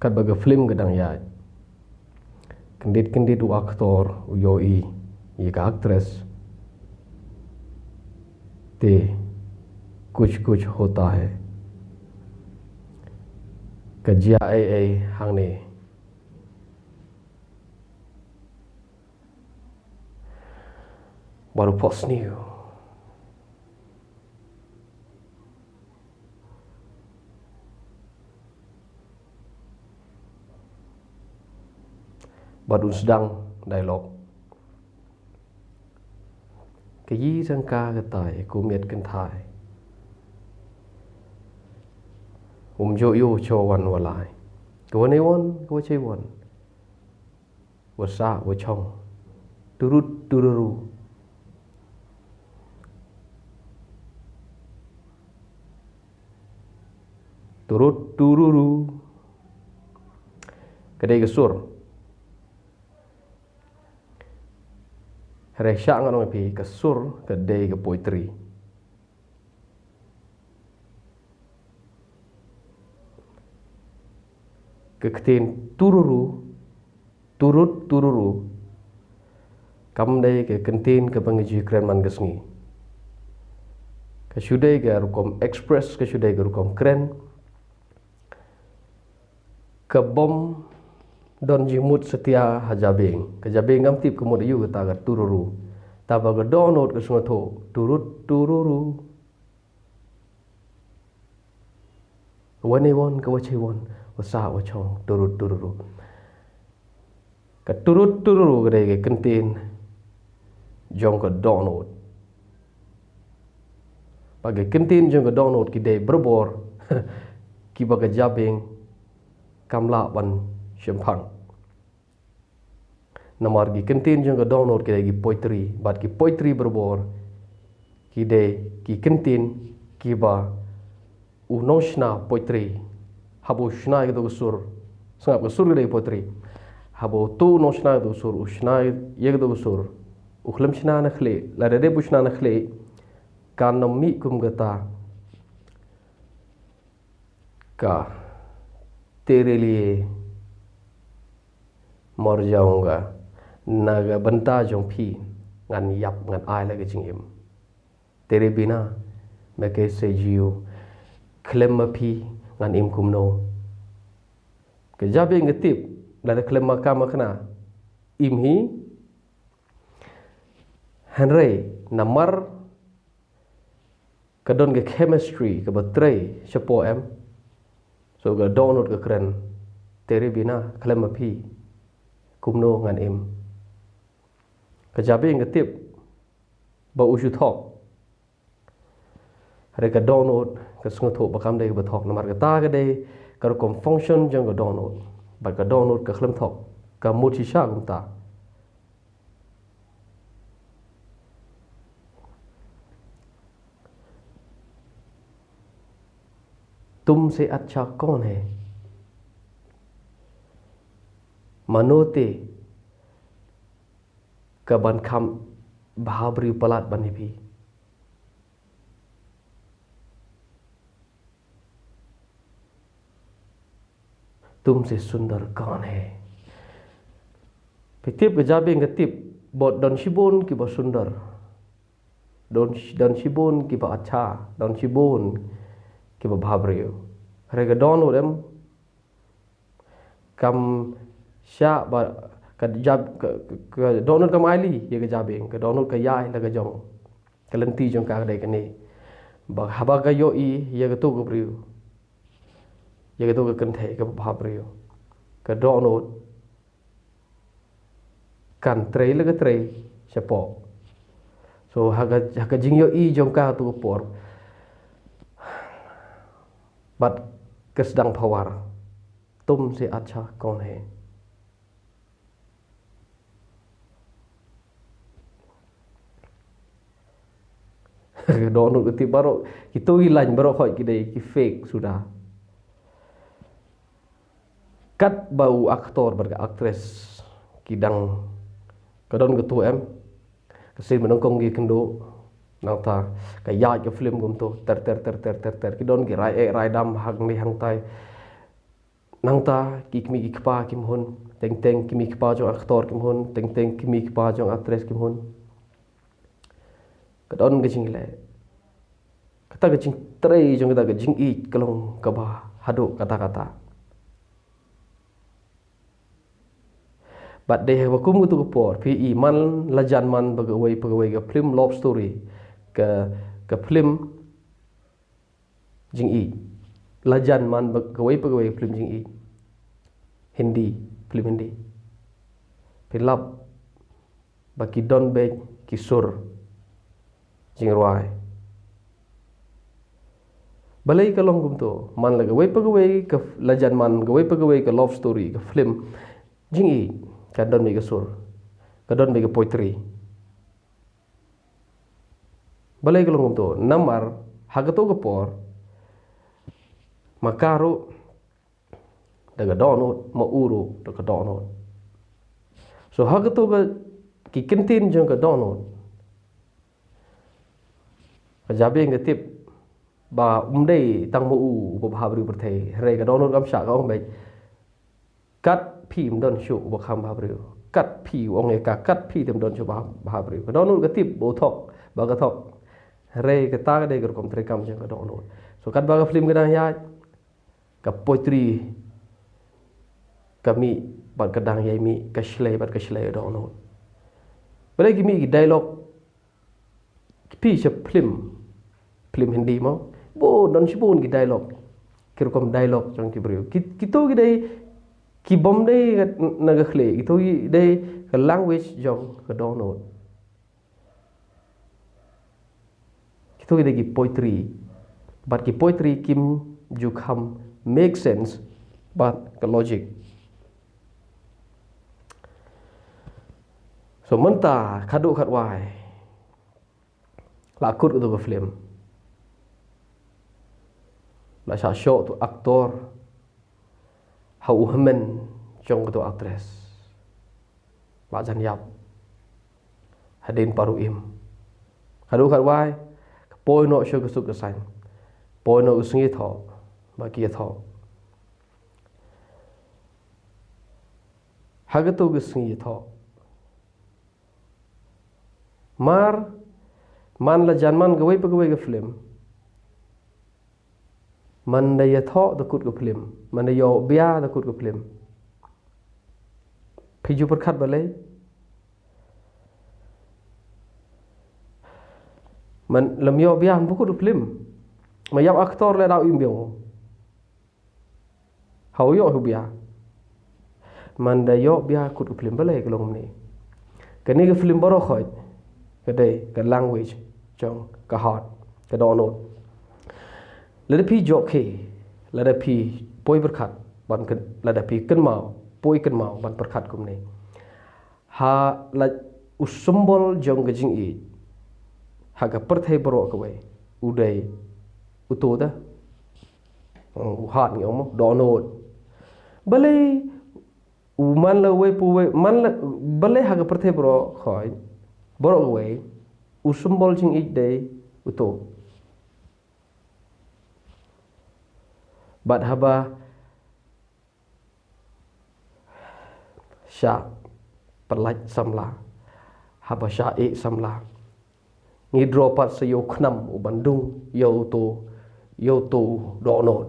kat baga film kadang ya kendit u aktor u yoi ka actress ते कुछ कुछ होता है kajia ai hang ni baru post new baru sedang dialog cái gì sang ca cái tài của miệt kinh thai yo yo cho wan walai ko ne won ko che won wa sa wa chong turut tururu turut tururu cái đây cái sur Hãy subscribe cho kênh Ghiền Mì Gõ để không bỏ lỡ những poetry. Keketin tururu, turut tururu, kam day ke kentin ke pengaji keren man gesngi. Ke sudai ke rukom express ke sudai ke rukom keren. Ke bom don jimut setia hajabing kejabing ngam tip kemud yu kata ga tururu taba ga download ke sungatho turut tururu wani won ka wachi won wasa wachong turut tururu ka turut tururu ga ke kentin jong ka download bagi kentin jong ka download ki de berbor ki baga jabing kamla ban Shempang. Nomor gi kentin jeng ke download kita gi poetry, bat ki poetry berbor, ki de ki kentin ki ba unoshna poetry, habo shna gitu sur, sangap sur gitu poetry, habo tu unoshna gitu sur, ushna ye gitu sur, ukhlem shna nakhle, lada de bushna nakhle, kan nomi kum gata, ka तेरे लिए मर जाऊंगा naga benta jong phi ngan yap ngan ai la ke jingim तेरे बिना मैं कैसे जियो klem ma phi ngan im kum no ke jabe ngetip la de klem ma kam khna im hi henry namar ke don ke chemistry ke batrai chapo em so ga download ke keren तेरे बिना klem ma phi kumno ngan im kajabe ngetip ba usu thok hare ka download ka sngoth bakam dei ba thok namar ka ta ka dei ka kom function jang ka download ba ka download ka khlem thok ka muchi sha kum ta तुमसे अच्छा कौन है मनोते कबन खम भावरी पलाट बने भी तुमसे सुंदर कौन है Pitip kejabe ngetip bot don shibun ki ba सुंदर don shibun ki ba अच्छा don shibun ki ba भावरी Harga download em kam sya ba ka jab ka download kam ali ye ka jabing ka download ka yai la ka jong ka lenti jong ka dai ka ni ba haba ka yo I ye ka tu ka priu ye ka tu ka kan thai ka bha priu ka download kan trei la ka trei chapo so haga jing yo I jong ka tu ka por bat ke sedang phawar तुमसे अच्छा कौन है download ke baru kita hilang baru khoi ki dei ki fake sudah kat bau aktor berga aktris kidang kadon ke tu em kesin menongkong gi kendo nang ta ka ya ke film gum tu ter ki don ki rai dam hang ni hang tai nangta ki kimi ki kpa kim hun teng kimi kpa jong aktor kim hun teng kimi kpa jong actress kim hun kadon gajing le kata gajing trai jong kata gajing I kalong kaba hadu kata-kata but they have a kum tu por pi man lajan man pegawai ke film love story ke film jing I lajan man pegawai film jing I Hindi film Hindi pilap baki don be kisur jing ruai balai kalong gum tu man la pegawai ke lajan man pegawai ke love story ke film jing I kadon be kisur kadon be ke poetry balai kalong gum tu namar hagato ke por makaru daga donut mauru daga donut so hagato ga ki kentin jong ka donut jabe ngatip ba umdei tang mu ba habri berthei re ka donut kam sha ka ong bai kat phim don shu ba kham habri kat phi ong e ka kat phi tem don shu ba habri ka donut ga tip bo thok ba ka thok re ka ta ga de ka kom tre kam jong ka donut so kat ba ka film ga dang ya ka poetry kami bat kadang yai mi kashlei bat kashlei donut balai kimi dialog pi se film Hindi mau bo don sibun ki dialog kirkom dialog jong ki brio kito ki dai ki bom dai na ga khle kito ki dai ka language jong ka donut kito ki dai ki poetry but ki poetry kim ju kham make sense but ka logic so menta khadu khatwai la kut tu ka film la sha show tu aktor hau hemen jong tu actress ba jan yap hadin paru im khadu khatwai poi no show ka suk ka san poi no usungi tho ba ki tho hagato ka sungi tho mar man la janman gawai pegawai ke film man da ya tho da kut ke film man da yo bia da kut ke film phiju par khat balai man lam yo bia bu kut ke film ma yap aktor le dau im biong hau yo hu bia man da yo bia kut ke film balai ke long ni ke ni ke film baro khoi ke dai ke language trong ka hot ka donut lada pi jok ke lada pi poi berkhat ban ke lada pi ken mau poi ken mau ban berkhat kum ni ha la usumbol jong ke jing I ha ka perthai baro ka wai udai uto da u hat ngi om donut balai u man la wai pu wai man la balai ha ka perthai baro khoi baro ka wai usumbol jing I dai uto bat haba sha perlaj samla haba sha e samla ngi dropat se yo khnam u Bandung yo to donut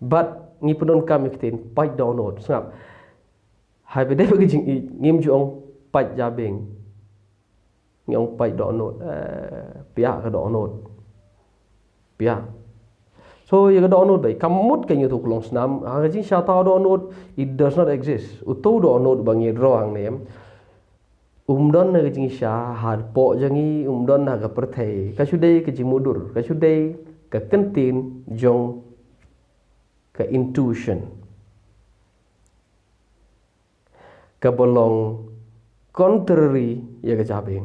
bat ngi penon kami ktin pai donut sngap hai be dai bagi jing I ngim ju ong pai jabeng ngi ong pai donut pia ka donut pia so you got donut bay kamut kan you to long snam ha jing sha ta donut it does not exist uto donut bang ye roang nem don na jing sha had po jangi don na ga perthei ka sudai ke jimudur ka sudai ka kentin jong ka intuition ka bolong contrary ya ga jabeng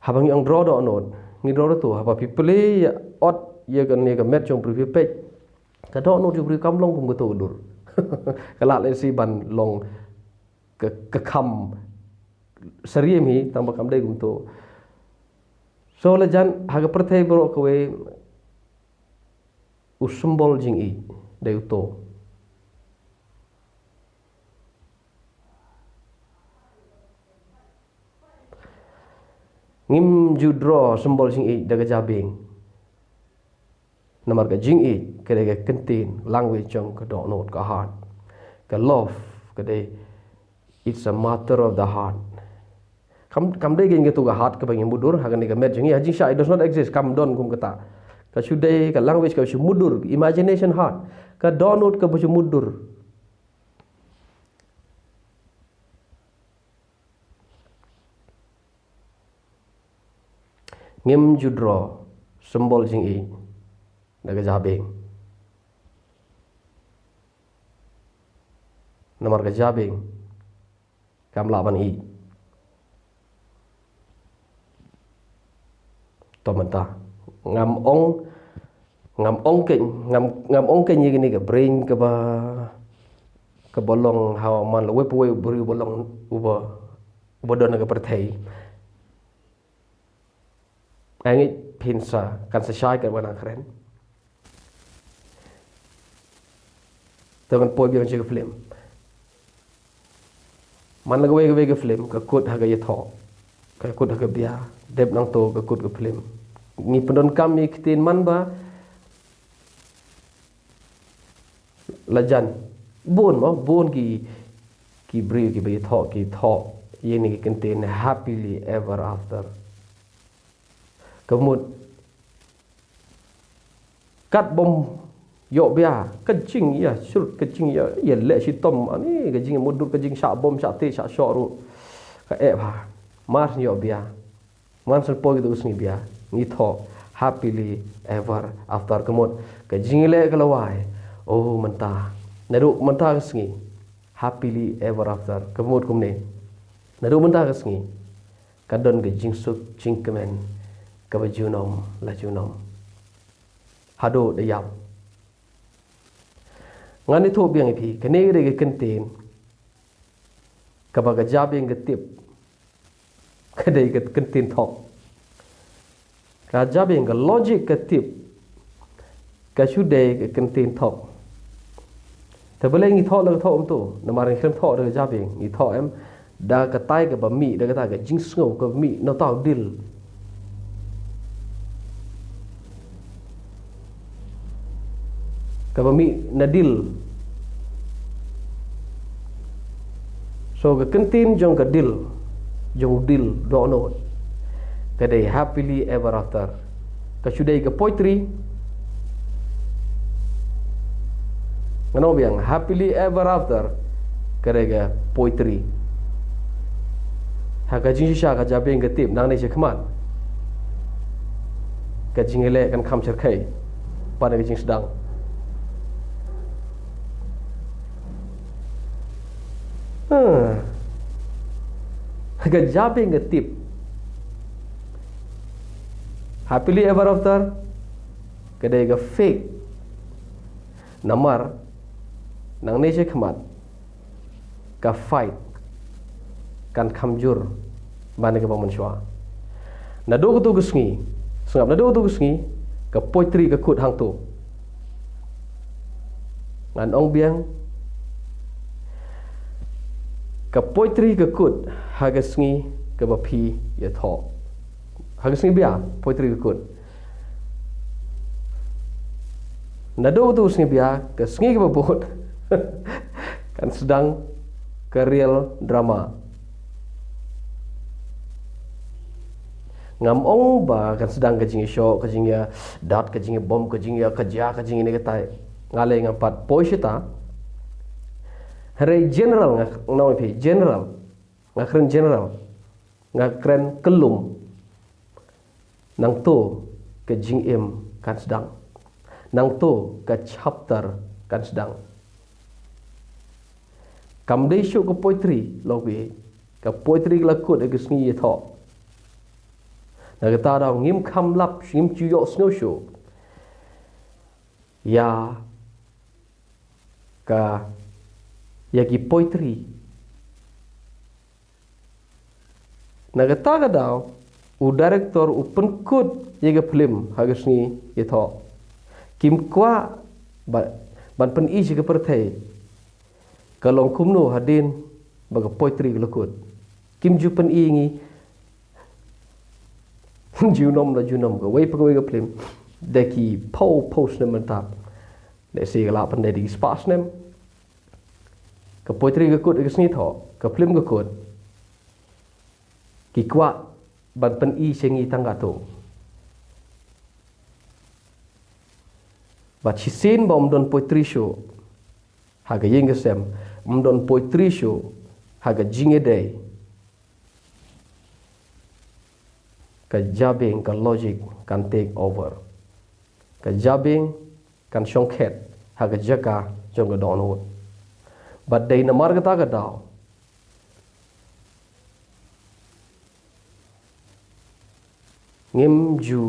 habang yang draw donut ngi draw tu haba people ya ot ya kan ni ka met jong preview page ka donut ju pri kam long kum to dur kala le si ban long ke kham sariem hi tang bakam dai kum to so la jan haga perthai bro ko we sembol jing i dai uto. Ngim judro sembol jing i daga jabing. Namar ka jing i ka kentin language jong ka do not ka heart. Ka love ka it's a matter of the heart. Kam dai geng tu ka heart ka bang mudur hagan ni ka met jing i haji sha it does not exist kam don kum kata. Ka sudai ka language ka mudur imagination heart ka do not ka mudur. Ngim judro sembol jing i daga jabing. Namar ka jabing kam laban i to menta ngam ong ken ni ka brain ka ba ka bolong how man we buri bolong uba don ka perthai angit pinsa kan sesai kan wana keren tangan poi biang je film man la we film ka kut ha ga ye tho ka kut ha ga bia deb nang to ka kut ka film ni pendon kami kitin man ba lajan bon ki bri ki be tho ye ni ki kitin happily ever after. Kemud kat bom yo bia kecing ya sur kecing ya le si tom ani kecing mudur kecing syak bom syak te syak syok ru ka ba mas yo bia man sel po gitu usni bia ni tho happily ever after. Kemud kecing le kelawai oh mentah naru mentah kesngi happily ever after. Kemud kumne naru mentah kesngi kadon kecing suk cingkemen kabajunom lajunom hado de yam ngani tho biang pi kene re kentin kabaga jabing getip kadai ke kentin thok ka jabing ke logic ketip ka sudai ke kentin thok tabale ngi thok la thok tu namar khem thok de jabing ngi thok em da ka tai ka ba mi da ka ta ka jing sngo ka mi no tao dil kabami nadil so ka kentin jong ka dil jong dil do no kadai happily ever after ka sudai ka poetry ngano biang happily ever after kadai ka poetry ha ka jing sha ka jabeng ka tip nang nei che khmat ka jingele kan kham cher khai pa ka jing sedang ka jabing ka tip happily ever after kadai ka fake namar nang nei che khmat ka fight kan khamjur bane ka manusia na do tu kusngi sungap na do tu kusngi ka poetry ka kut hang tu ngan ong biang ka poetry ka kut hagasngi ka bapi ya tho hagasngi bia poetry ka kut na do tu sngi bia ka sngi ka babot kan sedang ke real drama ngam ong ba kan sedang ka jingi show ka jingi dat ka jingi bom ka jingi kerja ka jingi ne ka tai ngale ngapat poisita Hari general ngak pi general ngakren general ngakren kelum nang tu ke jing im kan sedang nang tu ke chapter kan sedang kam dei shu ke poetry lobi ke poetry lakut ke sngi ye tho na ta da ngim kham lap ngim chu yo snow show ya ka yaki poetry nagata daw u director u penkut yega film hagasni ito kim kwa ban pen i je ke perthai kalong kumno hadin baga poetry lekut kim ju pen i ngi junom la junom go wei pegawai ke plim deki post nem mentap de se la pen de spas nem ke poetry ke kut ke sni tho ke plim ke kut ki kwa ban pen i sengi tangga tu but she seen bom don poetry show haga yenge sem don poetry show haga jinge day ka jabing ka logic kan take over ka jabing kan shongkhet haga jaka jong don hot but day na margata ka daw ngim ju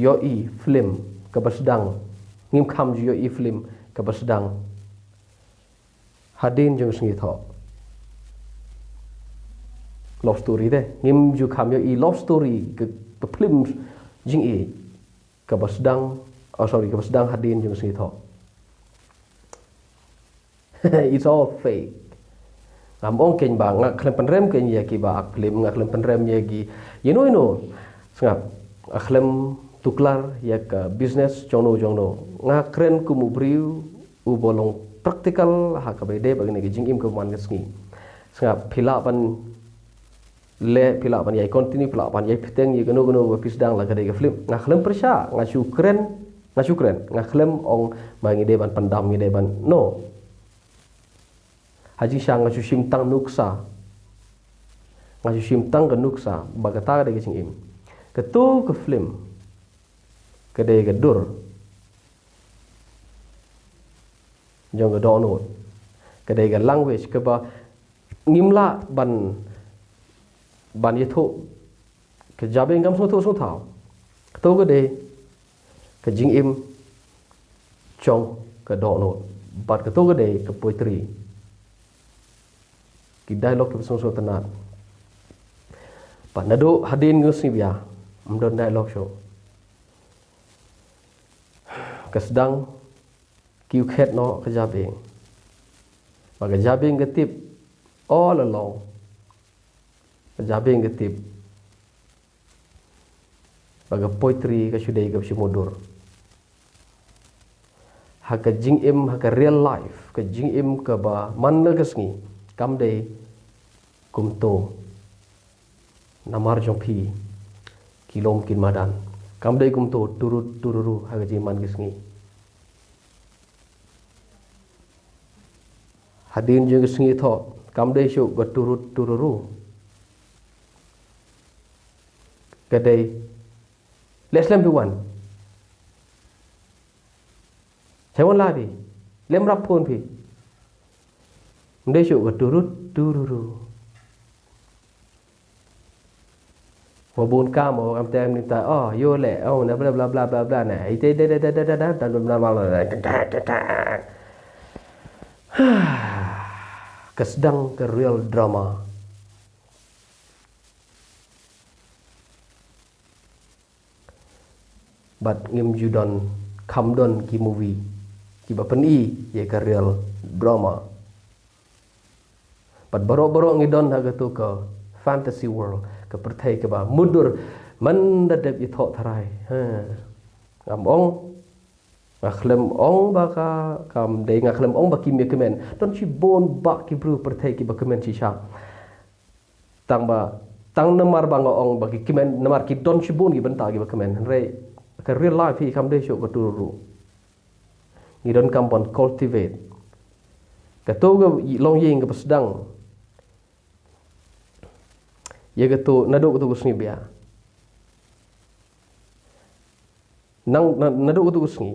yo i film kabasdang ngim kham ju yo i film kabasdang hadin jong sngi tho love story de ngim ju kham yo i love story ke film jing i kabasdang kabasdang hadin jong sngi tho it's all fake ngam ong ken ba ngak klem penrem ken ye ki ba ak film ngak klem penrem ye gi you know sengap akhlem tuklar yak business jono ngakren ku mubriu u bolong praktikal ha ka bede bagni ge jingim ku man ngi sengap phila ban yai continue phila ban yai peteng ye gano pisdang la gade ge film ngakhlem persya ngashukren ngakhlem ong mangi de ban pandam ngi de ban no haji sang ngasusim tang nuksa ngasusim tang ke nuksa bagata de ge jingim ketu ke film kedai gedur jong donut kedai ke language ke ba ngimla ban yetho ke jabe ngam so thau ketu kedai ke jing im chong ke donut bat ketu kedai ke poetry ki dialog ke so tenat pan nado hadin ngus ni bia mdon dialog show kesedang kiu khet no kejabing maka jabing getip all along jabing getip maka poetry ke sudai ke simudur haka jing im haka real life ke jing im ke ba man le kesngi kam dei kumto namar jongpi kilom kin madan kam dei kumto tururu haka jing man kesngi hadin jeng kesngi tho kam dei shu go tururu kadai leslem piwan Sewan lagi, lem rapun pi. Mendai syuk tururu. Wabun kamu am tem ni ta yo le na bla bla bla bla bla na ite dan bla bla kesedang ke real drama. But ngim judon kamdon ki movie ki bapeni ye ke real drama. But barok-barok ngidon haga tu ke fantasy world ke pertai ke ba mudur mandadep i thok tharai ngam ong ngakhlem ong baka kam dei ngakhlem ong baki me kemen don chi bon bak ki bru pertai ki bakemen chi sha tang namar bang ong baki kemen namar ki don chi bon ki benta ki bakemen re ke real life hi kam dei syok baturu ni don kampon cultivate ke to ge long ying ke pesedang ye ke to naduk tu kusni bia nang naduk tu kusni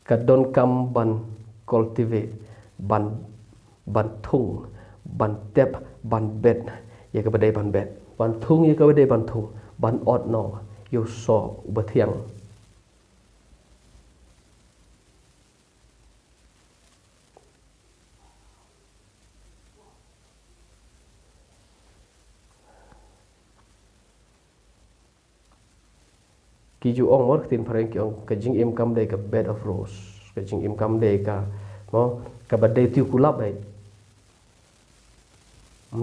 ka don kam ban cultivate ban thung ban tep ban bet ye ke badai ban bet ban thung ye ke badai ban thung ban ot no yo so bathiang ki ju ong mor tin phareng ki ong ka jing im kam de ka bed of rose ka jing im kam de ka mo ka ba de tiu kulap ai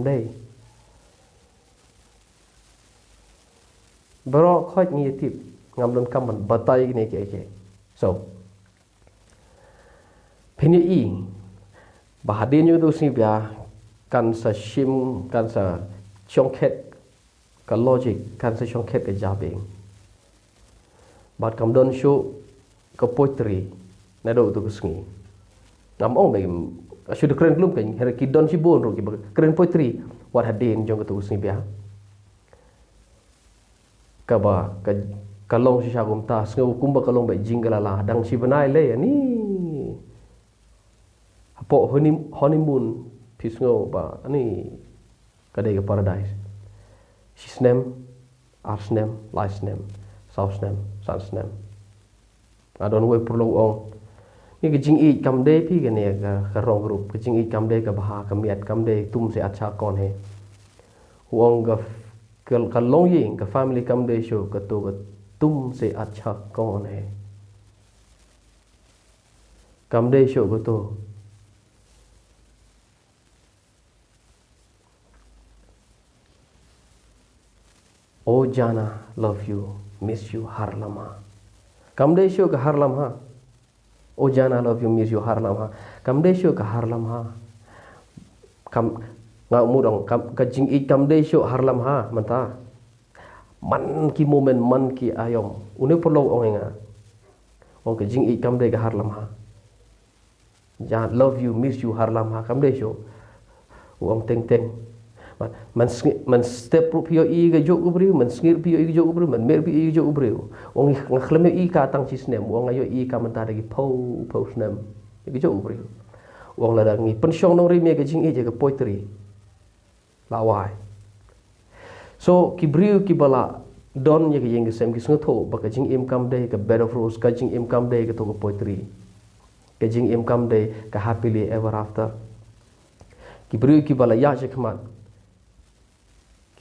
đây bro khoi ni tip ngam don kam ban batai ni ke so phini i bahadin yu tu si bia kan sa shim kan sa chongkhet ka logic kan sa chongkhet ka jabing bat kam don show ka poetry na do tu sngi nam ong be sudah keren belum kan hari kidon si bon ro ki keren poetry wat hadin jong tu sngi bia ka ba ka long si sagum ta sngu kumba ka long be jingala la dang si banai le ni po honeymoon pisngo ba ani kadai ke paradise sisnem arsnem laisnem sausnem sansnem adon we perlu ong ni ke jing i kam de pi ke ne ka rong group ke jing i kam de ka baha ka miat kam de tum se acha kon he wong ka long ying ka family kam de show ka to ka tum se acha kon he kam de show ka to Oh Jana, love you, miss you, har lama. Kam de show ka har lama. Oh Jana, love you, miss you, har lama. Kam de show ka har lama. Kam ngau mudong ka jing i kam de show har lama manta. Man ki moment man ki ayom. Une perlu ongenga. Ong ka jing i kam de ka har lama. Jana, love you, miss you, har lama. Kam de show. Ong teng teng. Man step ru pio i ga jog ubri man ngir pio i ga jog ubri man mer pio i ga jog ubri ong ngakhlem i ka tang chi snem ong ayo i ka man ta de po snem i ga jog ubri ong la ngi pensiong nong ri me ga jing i je ga poetry la wai so ki brio ki bala don ye ga yeng sem ki sngo tho ba ka jing im kam de ka bed of rose ka jing im kam de ka to ga poetry ka jing im kam de ka happily ever after ki brio ki bala ya je khmat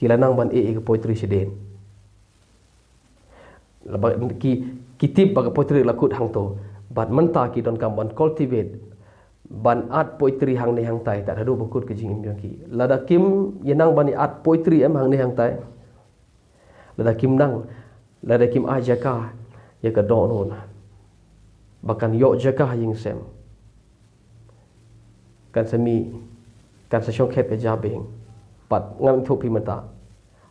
kilanang ban e ke poetry siden ki tip bag poetry lakut hang to bat menta ki don kam ban cultivate ban art poetry hang ne hang tai tak hadu bakut ke jing im ki lada kim yenang ban art poetry em hang ne hang tai lada kim aja ka ya ka do non bakan yo jaka ying sem kan semi kan sa shongkhet ke jabing pat ngam thu pi mata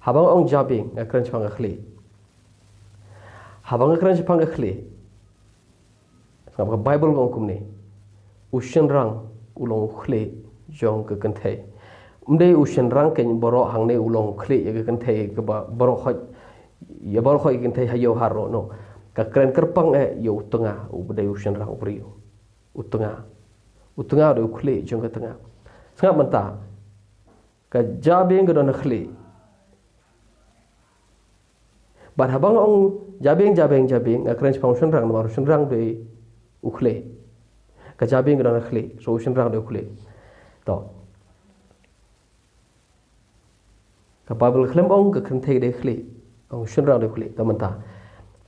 habang ong jabing ngakran chang khli habang ngakran chang khli ngam ka bible ngom kum ni ushen rang ulong khli jong ka kan thai umde ushen rang ken boro hang ne ulong khli ya kan thai ka boro khoi kan thai hayo haro no ka kren kerpang yo tengah ubde ushen rang ubri utunga do khli jong ka tengah ngam mata ka jabing ka don khli bar habang ong jabing akran function rang mar function rang de ukhle ka jabing ka don khli so function rang de ukhle to ka bible khlem ong ka khan thei de khli ong function rang de khli ka manta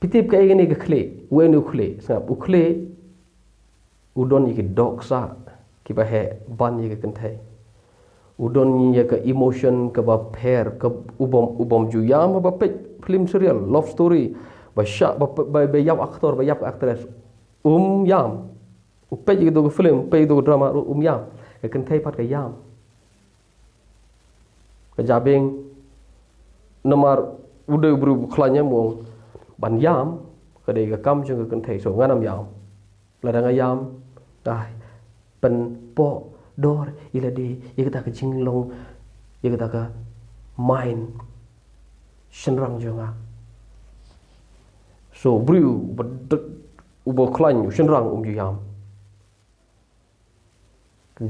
pitip ka igani ka khli wen ukhle sap ukhle udon yi ki doksa ki ba he ban yi ka kan thai udon ya ke emotion ke ba pair ke ubom juyam ba pe film serial love story ba syak ba yap aktor ba yap aktris yam upe gitu film pe itu drama yam ke kentai pat ke yam ke jabing nomor udah buru klanya mong ban yam ke de ke kam jeng ke kentai so nganam yam ladang yam dah pen po dor ila de ye kata ke jinglong ye kata ka mind shenrang jonga so briu bedet ubo klan shenrang yam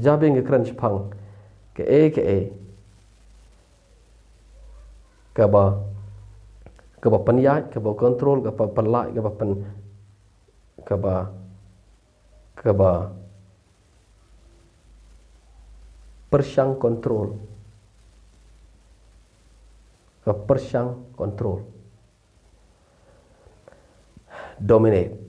jabing ke kran chpang ke ka ba penyat ka ba control ka ba pelak ka ba pen ka ba persyang kontrol ke persyang kontrol dominate.